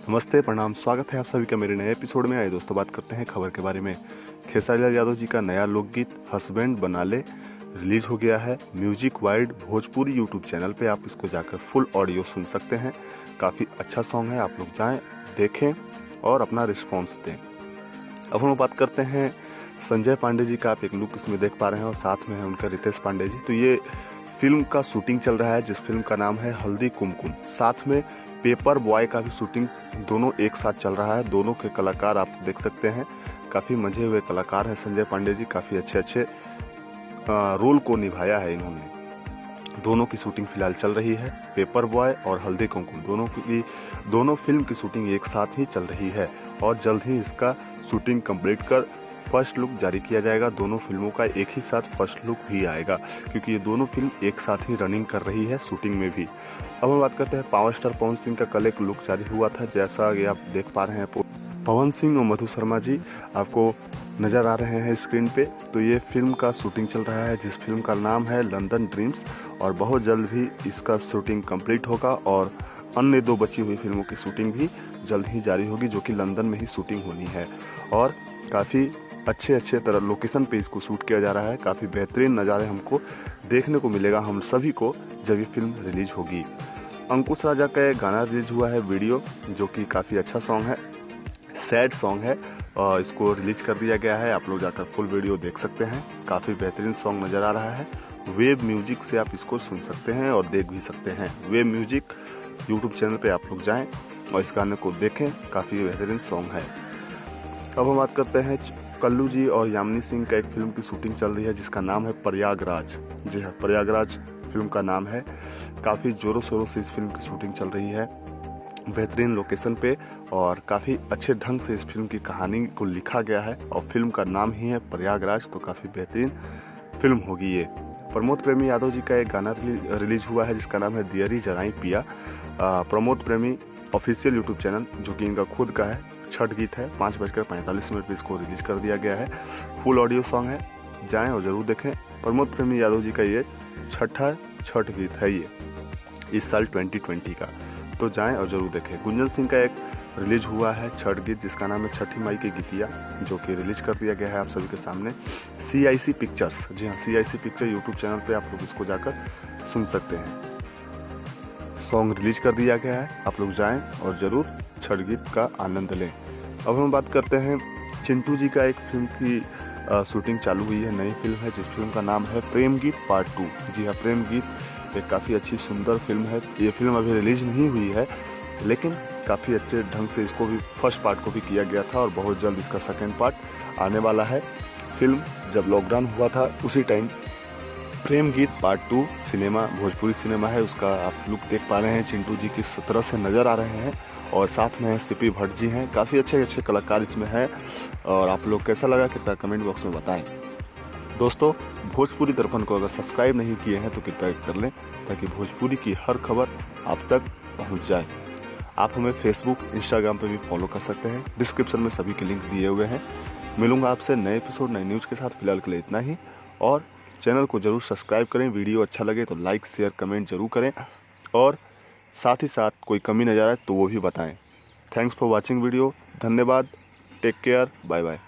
नमस्ते, प्रणाम, स्वागत है आप सभी का मेरे नए एपिसोड में। आए दोस्तों, बात करते हैं खबर के बारे में। खेसारी लाल यादव जी का नया लोकगीत हस्बैंड बना ले रिलीज हो गया है। Music wide Bhojpuri YouTube channel पे आप इसको जाकर फुल ऑडियो सुन सकते हैं। काफ़ी अच्छा सॉन्ग है, आप लोग जाएं, देखें और अपना रिस्पॉन्स दें। अब हम बात करते हैं संजय पांडे जी का। आप एक लुक इसमें देख पा रहे हैं और साथ में है उनका रितेश पांडे जी। तो ये फिल्म का शूटिंग चल रहा है जिस फिल्म का नाम है हल्दी कुमकुम। साथ में पेपर बॉय का भी शूटिंग दोनों एक साथ चल रहा है। दोनों के कलाकार आप देख सकते हैं, काफ़ी मजे हुए कलाकार हैं संजय पांडे जी। काफ़ी अच्छे रोल को निभाया है इन्होंने। दोनों की शूटिंग फिलहाल चल रही है। पेपर बॉय और हल्दी कुमकुम दोनों फिल्म की शूटिंग एक साथ ही चल रही है और जल्द ही इसका शूटिंग कंप्लीट कर फर्स्ट लुक जारी किया जाएगा। दोनों फिल्मों का एक ही साथ फर्स्ट लुक भी आएगा क्योंकि ये दोनों फिल्म एक साथ ही रनिंग कर रही है शूटिंग में भी। अब हम बात करते हैं पावर स्टार पवन सिंह का कल एक लुक जारी हुआ था। जैसा कि आप देख पा रहे हैं, पवन सिंह और मधु शर्मा जी आपको नज़र आ रहे हैं स्क्रीन पे। तो ये फिल्म का शूटिंग चल रहा है जिस फिल्म का नाम है लंदन ड्रीम्स, और बहुत जल्द भी इसका शूटिंग कंप्लीट होगा और अन्य 2 बची हुई फिल्मों की शूटिंग भी जल्द ही जारी होगी जो कि लंदन में ही शूटिंग होनी है। और काफ़ी अच्छे तरह लोकेशन पे इसको शूट किया जा रहा है। काफ़ी बेहतरीन नज़ारे हमको देखने को मिलेगा हम सभी को जब ये फिल्म रिलीज होगी। अंकुश राजा का एक गाना रिलीज हुआ है वीडियो, जो कि काफ़ी अच्छा सॉन्ग है, सैड सॉन्ग है, और इसको रिलीज कर दिया गया है। आप लोग जाकर फुल वीडियो देख सकते हैं। काफ़ी बेहतरीन सॉन्ग नज़र आ रहा है। वेब म्यूजिक से आप इसको सुन सकते हैं और देख भी सकते हैं। वेब म्यूजिक यूट्यूब चैनल पे आप लोग जाएं और इस गाने को देखें। काफ़ी बेहतरीन सॉन्ग है। अब हम बात करते हैं कल्लू जी और यामिनी सिंह का एक फिल्म की शूटिंग चल रही है जिसका नाम है प्रयागराज। जी हाँ, प्रयागराज फिल्म का नाम है। काफ़ी ज़ोरों शोरों से इस फिल्म की शूटिंग चल रही है, बेहतरीन लोकेशन पे, और काफ़ी अच्छे ढंग से इस फिल्म की कहानी को लिखा गया है और फिल्म का नाम ही है प्रयागराज। तो काफ़ी बेहतरीन फिल्म होगी ये। प्रमोद प्रेमी यादव जी का एक गाना रिलीज हुआ है जिसका नाम है दियरी जराई पिया। प्रमोद प्रेमी ऑफिशियल यूट्यूब चैनल, जो कि इनका खुद का है, छठ गीत है, 5:45 पर इसको रिलीज कर दिया गया है। फुल ऑडियो सॉन्ग है, जाएं और ज़रूर देखें। प्रमोद प्रेमी यादव जी का ये छठा छठ गीत है ये इस साल 2020 का, तो जाएं और ज़रूर देखें। गुंजन सिंह का एक रिलीज हुआ है छठ गीत जिसका नाम है छठी माई की गीतिया, जो कि रिलीज कर दिया गया है आप सभी के सामने CIC पिक्चर्स। जी हाँ, CIC पिक्चर यूट्यूब चैनल पे आप लोग इसको जाकर सुन सकते हैं। सॉन्ग रिलीज कर दिया गया है, आप लोग जाएं और ज़रूर छठ गीत का आनंद लें। अब हम बात करते हैं चिंटू जी का एक फिल्म की शूटिंग चालू हुई है। नई फिल्म है जिस फिल्म का नाम है प्रेम गीत पार्ट 2। जी हाँ, प्रेम गीत एक काफ़ी अच्छी सुंदर फिल्म है। ये फिल्म अभी रिलीज नहीं हुई है लेकिन काफ़ी अच्छे ढंग से इसको भी फर्स्ट पार्ट को भी किया गया था और बहुत जल्द इसका सेकेंड पार्ट आने वाला है। फिल्म जब लॉकडाउन हुआ था उसी टाइम प्रेम गीत पार्ट 2 सिनेमा, भोजपुरी सिनेमा है, उसका आप लुक देख पा रहे हैं। चिंटू जी किस तरह से नज़र आ रहे हैं और साथ में CP भट्ट जी हैं। काफ़ी अच्छे कलाकार इसमें हैं। और आप लोग कैसा लगा कृपया कमेंट बॉक्स में बताएं। दोस्तों, भोजपुरी दर्पण को अगर सब्सक्राइब नहीं किए हैं तो कृपया कर लें ताकि भोजपुरी की हर खबर आप तक पहुंच जाए। आप हमें फेसबुक, इंस्टाग्राम पे भी फॉलो कर सकते हैं। डिस्क्रिप्शन में सभी के लिंक दिए हुए हैं। मिलूंगा आपसे नए एपिसोड, नई न्यूज़ के साथ। फिलहाल के लिए इतना ही, और चैनल को जरूर सब्सक्राइब करें। वीडियो अच्छा लगे तो लाइक, शेयर, कमेंट जरूर करें, और साथ ही साथ कोई कमी नज़र आए तो वो भी बताएं। Thanks for watching video. धन्यवाद। Take care. Bye bye.